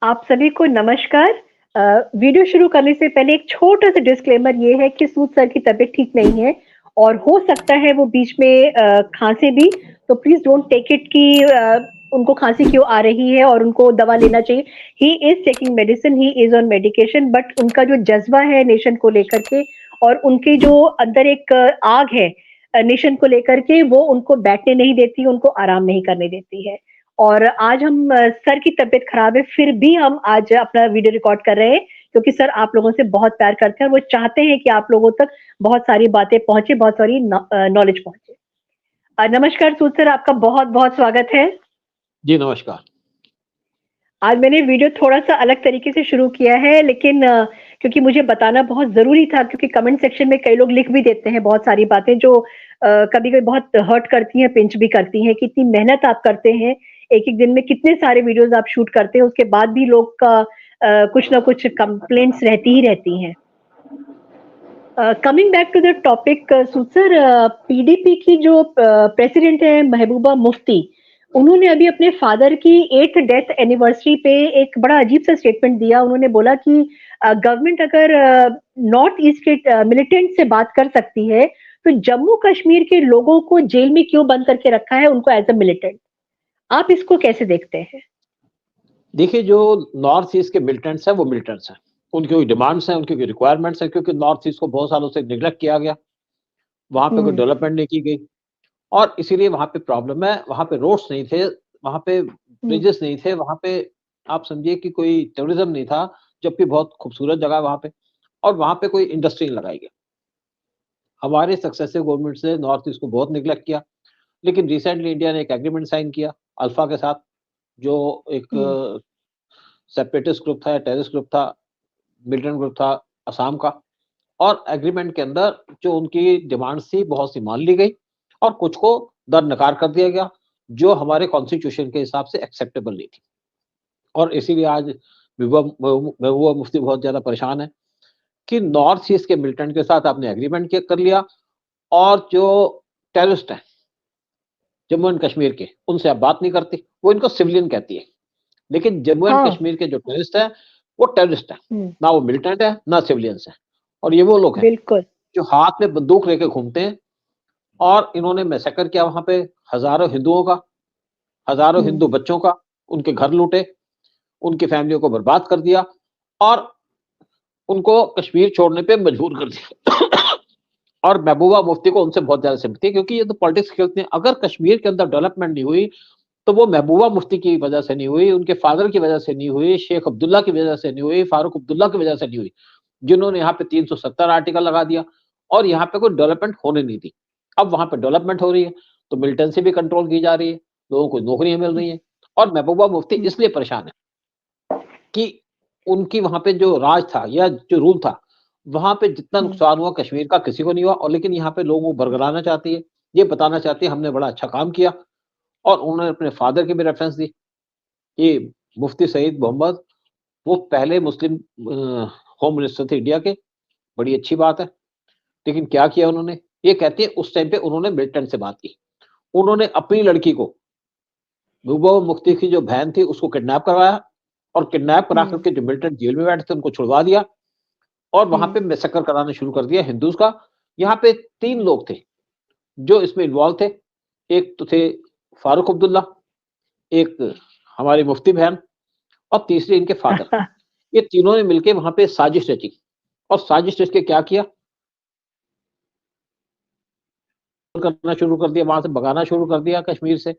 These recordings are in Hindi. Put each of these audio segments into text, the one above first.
आप सभी को नमस्कार। वीडियो शुरू करने से पहले एक छोटा सा डिस्क्लेमर ये है कि सूद सर की तबीयत ठीक नहीं है और हो सकता है वो बीच में खांसे भी। तो प्लीज डोंट टेक इट कि उनको खांसी क्यों आ रही है और उनको दवा लेना चाहिए। He is taking medicine, he is on medication, but उनका जो जज्बा है नेशन को लेकर के और उनकी जो अंदर एक आग है नेशन को लेकर के, वो उनको बैठने नहीं देती, उनको आराम नहीं करने देती है। और आज हम सर की तबीयत खराब है फिर भी हम आज अपना वीडियो रिकॉर्ड कर रहे हैं क्योंकि सर आप लोगों से बहुत प्यार करते हैं और वो चाहते हैं कि आप लोगों तक बहुत सारी बातें पहुंचे, बहुत सारी नॉलेज पहुंचे। नमस्कार सूद सर, आपका बहुत बहुत स्वागत है। जी नमस्कार। आज मैंने वीडियो थोड़ा सा अलग तरीके से शुरू किया है, लेकिन क्योंकि मुझे बताना बहुत जरूरी था, क्योंकि कमेंट सेक्शन में कई लोग लिख भी देते हैं बहुत सारी बातें जो कभी कभी बहुत हर्ट करती हैं, पिंच भी करती हैं कि इतनी मेहनत आप करते हैं, एक एक दिन में कितने सारे वीडियोस आप शूट करते हैं, उसके बाद भी लोग का कुछ ना कुछ कंप्लेंट्स रहती ही रहती हैं। Coming back to the topic Sood sir, PDP की जो प्रेसिडेंट है महबूबा मुफ्ती, उन्होंने अभी अपने फादर की 8th डेथ एनिवर्सरी पे एक बड़ा अजीब सा स्टेटमेंट दिया। उन्होंने बोला कि गवर्नमेंट अगर नॉर्थ ईस्ट के मिलिटेंट से बात कर सकती है तो जम्मू कश्मीर के लोगों को जेल में क्यों बंद करके रखा है उनको एज अ मिलिटेंट। आप इसको कैसे देखते हैं? देखिए, जो नॉर्थ ईस्ट के मिलिटेंट्स हैं वो मिलिटेंट्स हैं, उनकी कोई डिमांड्स हैं, उनकी कोई रिक्वायरमेंट्स हैं, क्योंकि नॉर्थ ईस्ट को बहुत सालों से निगलेक्ट किया गया, वहाँ पे कोई डेवलपमेंट नहीं की गई और इसीलिए वहाँ पे प्रॉब्लम है। वहाँ पे रोड्स नहीं थे, वहाँ पे ब्रिजेस नहीं थे, वहाँ पे आप समझिए कि कोई टूरिज्म नहीं था, जबकि बहुत खूबसूरत जगह है वहाँ पे, और वहाँ पे कोई इंडस्ट्री नहीं लगाई गई। हमारे सक्सेसिव गवर्नमेंट से नॉर्थ ईस्ट को बहुत निगलेक्ट किया, लेकिन रिसेंटली इंडिया ने एक एग्रीमेंट साइन किया अल्फा के साथ, जो एक सेपरेटिस्ट ग्रुप था, टेररिस्ट ग्रुप था, मिलिटेंट ग्रुप था असम का, और एग्रीमेंट के अंदर जो उनकी डिमांड्स थी बहुत सी मान ली गई और कुछ को दरनकार कर दिया गया, जो हमारे कॉन्स्टिट्यूशन के हिसाब से एक्सेप्टेबल नहीं थी। और इसीलिए आज महबूबा मुफ्ती बहुत ज्यादा परेशान है कि नॉर्थ ईस्ट के मिलिटेंट के साथ आपने एग्रीमेंट कर लिया और जो टेररिस्ट हैं जम्मू एंड कश्मीर के, उनसे आप बात नहीं करती, वो इनको सिविलियन कहती है। लेकिन जम्मू एंड कश्मीर के जो टेररिस्ट हैं वो टेररिस्ट हैं, ना वो मिलिटेंट है ना सिविलियंस हैं। और ये वो लोग हैं बिल्कुल जो हाथ में बंदूक लेके घूमते हैं, और इन्होंने मैसेकर किया वहां पे हजारों हिंदुओं का, हजारों हिंदू बच्चों का, उनके घर लूटे, उनकी फैमिलियों को बर्बाद कर दिया और उनको कश्मीर छोड़ने पे मजबूर कर दिया। और महबूबा मुफ्ती को उनसे बहुत ज्यादा सिंपैथी है, क्योंकि ये तो पॉलिटिक्स खेलते हैं। अगर कश्मीर के अंदर डेवलपमेंट नहीं हुई तो वो महबूबा मुफ्ती की वजह से नहीं हुई, उनके फादर की वजह से नहीं हुई, शेख अब्दुल्ला की वजह से नहीं हुई, फारूक अब्दुल्ला की वजह से नहीं हुई, जिन्होंने यहाँ पे 370 आर्टिकल लगा दिया और यहाँ पे कोई डेवलपमेंट होने नहीं दी। अब वहां पे डेवलपमेंट हो रही है तो मिलिटेंसी भी कंट्रोल की जा रही है, लोगों को नौकरियां मिल रही हैं, और महबूबा मुफ्ती इसलिए परेशान है कि उनकी वहां पे जो राज था या जो रूल था, वहां पे जितना नुकसान हुआ कश्मीर का किसी को नहीं हुआ। और लेकिन यहाँ पे लोगों को बरगलाना चाहती है, ये बताना चाहती है हमने बड़ा अच्छा काम किया। और उन्होंने अपने फादर की भी रेफरेंस दी कि मुफ्ती सईद मोहम्मद वो पहले मुस्लिम होम मिनिस्टर थे इंडिया के, बड़ी अच्छी बात है। लेकिन क्या किया उन्होंने, ये कहती है उस टाइम पे उन्होंने मिलिटेंट से बात की, उन्होंने अपनी लड़की को, महबूबा मुफ्ती की जो बहन थी उसको किडनैप करवाया, और किडनैप करा करके जो मिलिटेंट जेल में बैठे थे उनको छुड़वा दिया और वहां पे मैसेकर कराना शुरू कर दिया हिंदूज का। यहाँ पे 3 लोग थे जो इसमें इन्वॉल्व थे, एक तो थे फारूक अब्दुल्ला, एक हमारी मुफ्ती बहन, और तीसरे इनके फादर। ये तीनों ने मिलकर वहां पे साजिश रची, और साजिश रच के क्या किया, करना शुरू कर दिया, वहां से भगाना शुरू कर दिया कश्मीर से,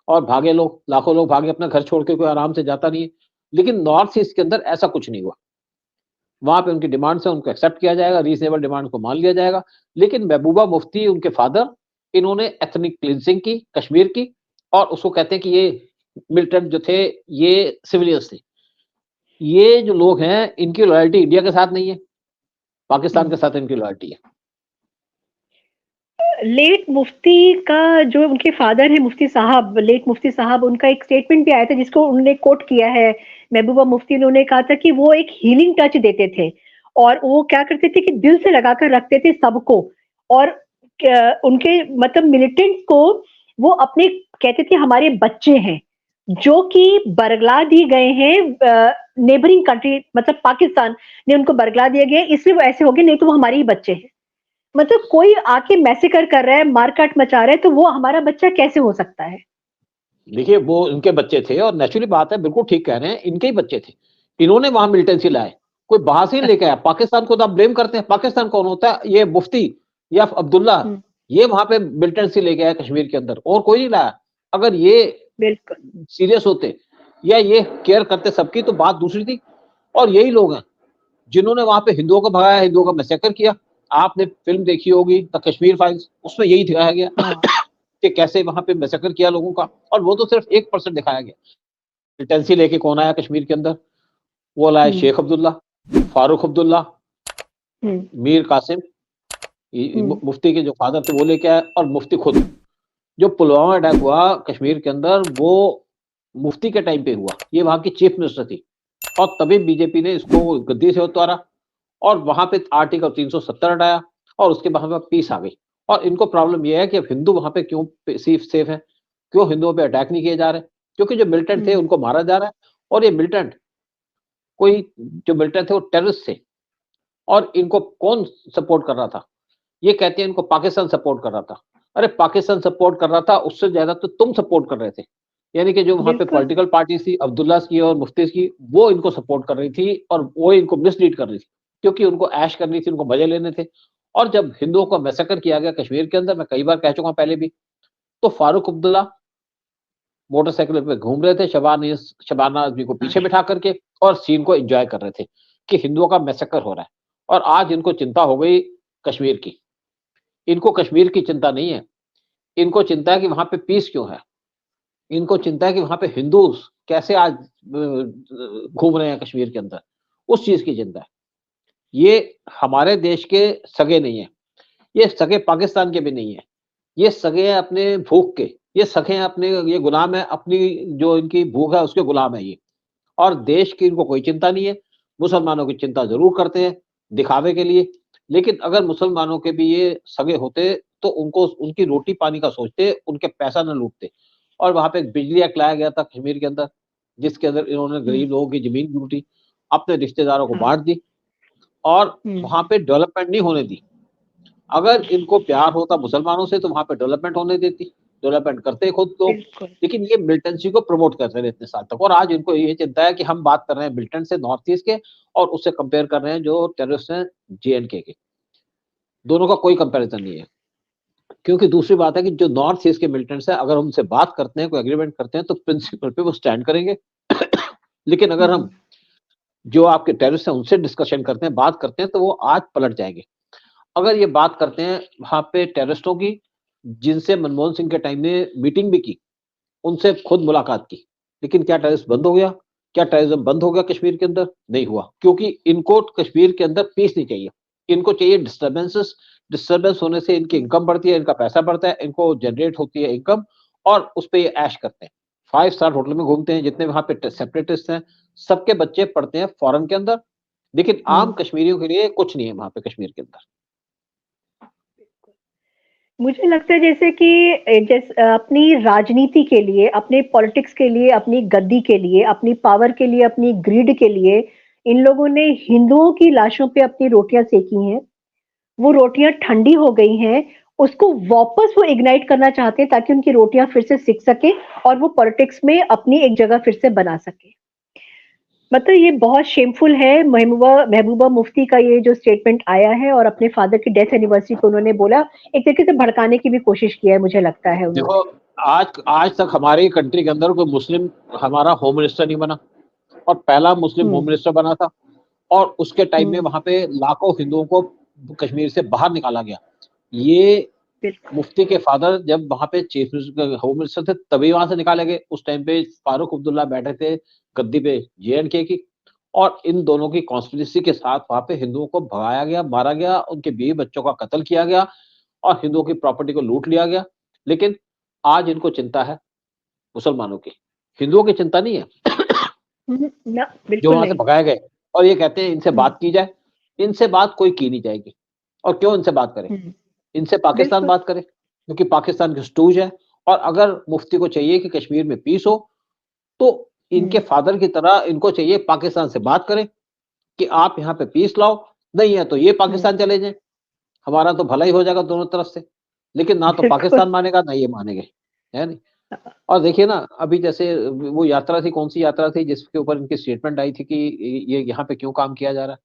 और भागे लोग, लाखों लोग भागे, अपना घर छोड़ के, कोई आराम से जाता नहीं है। लेकिन नॉर्थ ईस्ट के अंदर ऐसा कुछ नहीं हुआ, वहां पे उनकी डिमांड्स है उनको एक्सेप्ट किया जाएगा, रीजनेबल डिमांड को मान लिया जाएगा। लेकिन महबूबा मुफ्ती उनके फादर, इन्होंने एथनिक क्लिंजिंग की कश्मीर की, और उसको कहते हैं कि ये मिलिटेंट जो थे ये सिविलियंस थे। ये जो लोग हैं इनकी लॉयल्टी इंडिया के साथ नहीं है, पाकिस्तान के साथ इनकी लॉयल्टी है। लेट मुफ्ती का जो उनके फादर है मुफ्ती साहब, लेट मुफ्ती साहब, उनका एक स्टेटमेंट भी आया था जिसको उन्होंने कोट किया है महबूबा मुफ्ती ने। उन्होंने कहा था कि वो एक हीलिंग टच देते थे और वो क्या करते थे कि दिल से लगाकर रखते थे सबको, और उनके मतलब मिलिटेंट्स को वो अपने कहते थे हमारे बच्चे हैं, जो कि बरगला दिए गए हैं नेबरिंग कंट्री, मतलब पाकिस्तान ने उनको बरगला दिया गया, इसलिए वो ऐसे हो गए, नहीं तो वो हमारे ही बच्चे हैं। मतलब कोई आके मैसेकर कर रहा है, मारकाट मचा रहा है, तो वो हमारा बच्चा कैसे हो सकता है? देखिए वो इनके बच्चे थे और नेचुरली बात है, बिल्कुल ठीक कह रहे हैं, इनके ही बच्चे थे। इन्होंने वहाँ मिलिटेंसी लाए, कोई बाहर से नहीं लेके आया। पाकिस्तान को तो आप ब्लेम करते हैं, पाकिस्तान कौन होता है? ये मुफ्ती या अब्दुल्ला, हुँ, ये वहाँ पे मिलिटेंसी लेके आया कश्मीर के अंदर, और कोई नहीं लाया। अगर ये बिल्कुल। सीरियस होते या ये केयर करते सबकी, तो बात दूसरी थी। और यही लोग हैं जिन्होंने वहाँ पे हिंदुओं को भगाया, हिंदुओं का मैसेकर किया। आपने फ़िल्म देखी होगी द कश्मीर फाइल्स, उसमें यही दिखाया गया हाँ। कि कैसे वहाँ पे मैसेकर किया लोगों का, और वो तो सिर्फ 1% दिखाया गया। मिलिटेंसी लेके कौन आया कश्मीर के अंदर? वो लाए हुँ, शेख अब्दुल्ला, फारूक अब्दुल्ला, हुँ, मीर कासिम, हुँ, मुफ्ती के जो फादर थे वो लेके आए, और मुफ्ती खुद। जो पुलवामा अटैक हुआ कश्मीर के अंदर, वो मुफ्ती के टाइम पे हुआ। ये वहाँ की चीफ मिनिस्टर थी, और तभी बीजेपी ने इसको गद्दी से उतारा, और वहाँ पे आर्टिकल 370 हटाया, और उसके बाद वहाँ पीस आ गई। और इनको प्रॉब्लम ये है कि अब हिंदू वहाँ पे क्यों सेफ है? क्यों हिंदुओं पे अटैक नहीं किए जा रहे? क्योंकि जो मिलिटेंट थे हुँ, उनको मारा जा रहा है, और ये मिलिटेंट कोई जो मिलिटेंट थे वो टेररिस्ट थे, और इनको कौन सपोर्ट कर रहा था? ये कहते हैं इनको पाकिस्तान सपोर्ट कर रहा था। अरे पाकिस्तान सपोर्ट कर रहा था, उससे ज़्यादा तो तुम सपोर्ट कर रहे थे। यानी कि जो वहाँ पे बिल्कुल। पॉलिटिकल पार्टीज़ थी, अब्दुल्लाहस की और मुफ्तीज़ की, वो इनको सपोर्ट कर रही थी, और वो इनको मिसलीड कर रही थी। क्योंकि उनको ऐश करनी थी, उनको मज़े लेने थे। और जब हिंदुओं को मैसेकर किया गया कश्मीर के अंदर, मैं कई बार कह चुका हूँ पहले भी, तो फारूक अब्दुल्ला मोटरसाइकिल पे घूम रहे थे, शबाना आज़मी को पीछे बिठा करके, और सीन को एन्जॉय कर रहे थे कि हिंदुओं का मैसेकर हो रहा है। और आज इनको चिंता हो गई कश्मीर की। इनको कश्मीर की चिंता नहीं है, इनको चिंता है कि वहाँ पे पीस क्यों है? इनको चिंता है कि वहाँ पे हिंदूज़ कैसे आज घूम रहे हैं कश्मीर के अंदर, उस चीज़ की चिंता है। ये हमारे देश के सगे नहीं हैं, ये सगे पाकिस्तान के भी नहीं हैं। ये सगे हैं अपने भूख के, ये सगे हैं अपने, ये गुलाम हैं अपनी, जो इनकी भूख है उसके गुलाम है ये। और देश की इनको कोई चिंता नहीं है। मुसलमानों की चिंता ज़रूर करते हैं, दिखावे के लिए। लेकिन अगर मुसलमानों के भी ये सगे होते, तो उनको उनकी रोटी-पानी का सोचते, उनके पैसा ना लूटते। और वहाँ पे एक बिजली एक्ट लाया गया था कश्मीर के अंदर, जिसके अंदर इन्होंने हुँ, गरीब लोगों की ज़मीन लूटी, अपने रिश्तेदारों को हाँ, बाँट दी, और हुँ, वहाँ पे डेवलपमेंट नहीं होने दी। अगर इनको प्यार होता मुसलमानों से, तो वहाँ पे डेवलपमेंट होने देती, डेवलपमेंट करते खुद लोग। बिल्कुल। लेकिन ये मिलिटेंसी को प्रमोट करते रहे इतने साल तक, और आज इनको ये चिंता है कि हम बात कर रहे हैं मिलिटेंट से नॉर्थ ईस्ट के, और उससे कंपेयर कर रहे हैं जो टेररिस्ट हैं जे-एंड-के के। दोनों का कोई कंपैरिज़न नहीं है। क्योंकि दूसरी बात है कि जो नॉर्थ ईस्ट के मिलिटेंट्स हैं, अगर हम उनसे बात करते हैं, कोई एग्रीमेंट करते हैं, तो प्रिंसिपल पे वो स्टैंड करेंगे। लेकिन अगर हुँ, हम जो आपके टेररिस्ट हैं उनसे डिस्कशन करते हैं, बात करते हैं, तो वो आज पलट जाएँगे। अगर ये बात करते हैं वहाँ पे टेररिस्टों की, जिनसे मनमोहन सिंह के टाइम में मीटिंग भी की, उनसे खुद मुलाकात की। लेकिन क्या टेररिस्ट बंद हो गया? क्या टेररिज़्म बंद हो गया कश्मीर के अंदर? नहीं हुआ, क्योंकि इनको कश्मीर के अंदर पीस नहीं चाहिए। इनको चाहिए डिस्टर्बेंसेस, डिस्टर्बेंस होने से इनकी हुँ, इनकम बढ़ती है, इनका पैसा बढ़ता है, इनको जनरेट होती है इनकम, और उसपे ये ऐश करते हैं। 5 स्टार होटल में घूमते हैं, जितने वहाँ पे सेपरेटिस्ट हैं, सबके बच्चे पढ़ते हैं फॉरेन के अंदर, लेकिन आम हुँ। कश्मीरियों के लिए कुछ नहीं है वहाँ पे कश्मीर के अंदर। मुझे लगता है जैसे कि अपनी राजनीति के लिए, अपने पॉलिटिक्स के लिए, अपनी गद्दी के लिए, अपनी पावर के लिए, अपनी ग्रीड के लिए, इन लोगों ने हिंदुओं की लाशों पे अपनी रोटियां सेकी हैं। वो रोटियां ठंडी हो गई हैं, उसको वापस वो इग्नाइट करना चाहते हैं ताकि उनकी रोटियां फिर से सिक सके और वो पॉलिटिक्स में अपनी एक जगह फिर से बना सके। मतलब ये बहुत शेमफुल है। महबूबा महबूबा मुफ्ती का ये जो स्टेटमेंट आया है और अपने फादर की डेथ एनिवर्सरी को उन्होंने बोला, एक तरीके से भड़काने की भी कोशिश किया है, मुझे लगता है देखो, उन्होंने। आज आज तक हमारी कंट्री के अंदर कोई मुस्लिम हमारा होम मिनिस्टर नहीं बना, और पहला मुस्लिम हुँ, होम मिनिस्टर बना था, और उसके टाइम में हुँ, वहाँ पे लाखों हिंदुओं को कश्मीर से बाहर निकाला गया। ये बिल्कुल। मुफ्ती के फादर जब वहाँ पे चीफ मिनिस्टर होम मिनिस्टर थे, तभी वहाँ से निकाले गए। उस टाइम पे फारूक अब्दुल्ला बैठे थे गद्दी पे जे-एंड-के की, और इन दोनों की कॉन्स्पिरेसी के साथ वहाँ पे हिंदुओं को भगाया गया, मारा गया, उनके बीवी बच्चों का कत्ल किया गया, और हिंदुओं की प्रॉपर्टी को लूट लिया गया। लेकिन आज इनको चिंता है मुसलमानों की, हिंदुओं की चिंता नहीं है, ना, जो बिल्कुल वहाँ से नहीं। भगाए गए। और ये कहते हैं इनसे हुँ, बात की जाए, इनसे बात कोई की नहीं जाएगी। और क्यों इनसे बात करें? हुँ, इनसे पाकिस्तान बिल्कुल। बात करे, क्योंकि पाकिस्तान की स्टूज है। और अगर मुफ्ती को चाहिए कि कश्मीर में पीस हो, तो इनके फादर की तरह इनको चाहिए पाकिस्तान से बात करें कि आप यहाँ पे पीस लाओ, नहीं है तो ये पाकिस्तान चले जाएं, हमारा तो भला ही हो जाएगा दोनों तरफ से। लेकिन ना तो पाकिस्तान मानेगा ना ये मानेंगे, है नहीं। और देखिए ना, अभी जैसे वो यात्रा थी, कौन सी यात्रा थी जिसके ऊपर इनकी स्टेटमेंट आई थी कि ये यहाँ पे क्यों काम किया जा रहा है?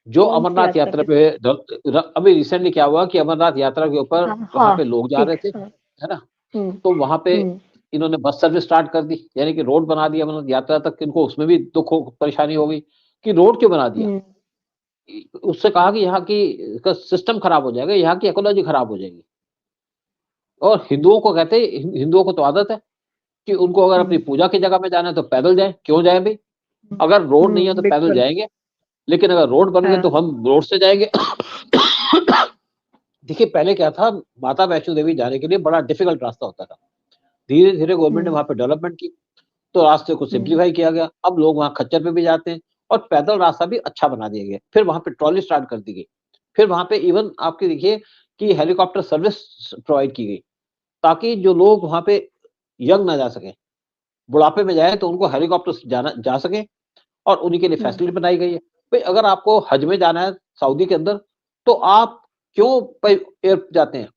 जो कौन सी अमरनाथ यात्रा यात्रा पे? पे अभी रिसेंटली क्या हुआ कि अमरनाथ यात्रा के ऊपर वहां पे लोग जा रहे थे, हाँ, है ना। तो वहां पे इन्होंने बस सर्विस स्टार्ट कर दी, यानी कि रोड बना दिया अमरनाथ यात्रा तक। इनको उसमें भी दुख परेशानी हो गई कि रोड क्यों बना दिया। उससे कहा कि यहाँ की का सिस्टम खराब हो जाएगा, यहाँ की इकोलॉजी खराब हो जाएगी। और हिंदुओं को कहते हैं, हिंदुओं को तो आदत है कि उनको अगर अपनी पूजा की जगह में जाना है तो पैदल जाए, क्यों जाए भाई। अगर रोड नहीं है तो पैदल जाएंगे, लेकिन अगर रोड बन गए तो हम रोड से जाएंगे। देखिए पहले क्या था, माता वैष्णो देवी जाने के लिए बड़ा डिफिकल्ट रास्ता होता था। धीरे धीरे गवर्नमेंट ने वहां पे डेवलपमेंट की, तो रास्ते को सिंप्लीफाई किया गया। अब लोग वहां खच्चर पे भी जाते हैं और पैदल रास्ता भी अच्छा बना दिया गया। फिर वहां पे ट्रॉली स्टार्ट कर दी गई। फिर वहां पे इवन आपके देखिए कि हेलीकॉप्टर सर्विस प्रोवाइड की गई, ताकि जो लोग वहां पे यंग ना जा सके, बुढ़ापे में जाए तो उनको हेलीकॉप्टर से जा सके, और उन्हीं के लिए फैसिलिटी बनाई गई है। भाई अगर आपको हज में जाना है सऊदी के अंदर, तो आप क्यों एयर जाते हैं?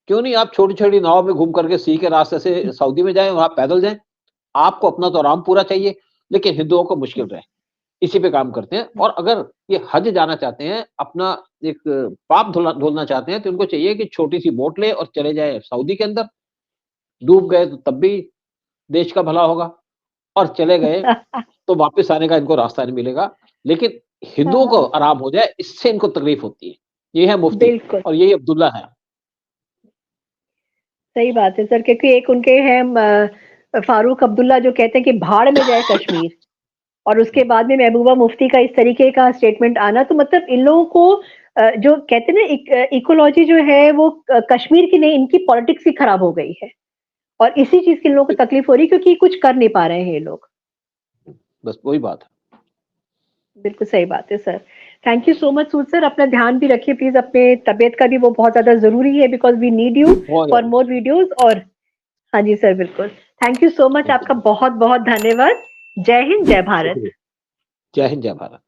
क्यों नहीं आप छोटी छोटी नाव में घूम करके सी के रास्ते से सऊदी में जाएं, वहां पैदल जाएं। आपको अपना तो आराम पूरा चाहिए, लेकिन हिंदुओं को मुश्किल रहे, इसी पे काम करते हैं। और अगर ये हज जाना चाहते हैं, अपना एक पाप धुलना चाहते हैं, तो उनको चाहिए कि छोटी सी बोट ले और चले जाए सऊदी के अंदर। डूब गए तो तब भी देश का भला होगा, और चले गए तो वापस आने का इनको रास्ता नहीं मिलेगा। लेकिन हिंदुओं को आराम हो जाए, इससे इनको तकलीफ होती है। ये है मुफ्ती, और यही अब्दुल्ला है। सही बात है सर, क्योंकि एक उनके हैं फारूक अब्दुल्ला जो कहते हैं कि भाड़ में जाए कश्मीर, और उसके बाद में महबूबा मुफ्ती का इस तरीके का स्टेटमेंट आना, तो मतलब इन लोगों को जो कहते हैं ना इकोलॉजी जो है वो कश्मीर की नहीं, इनकी पॉलिटिक्स ही खराब हो गई है, और इसी चीज की इन लोगों को तकलीफ हो रही है क्योंकि कुछ कर नहीं पा रहे हैं ये लोग। बस वही बात है। बिल्कुल सही बात है sir. Thank you so much Sood sir, अपना ध्यान भी रखिए प्लीज, अपने तबीयत का भी वो बहुत ज्यादा जरूरी है, because we need you for more videos. और हाँ जी सर, बिल्कुल। थैंक यू सो मच, आपका बहुत बहुत धन्यवाद। जय हिंद, जय भारत। जय हिंद, जय भारत।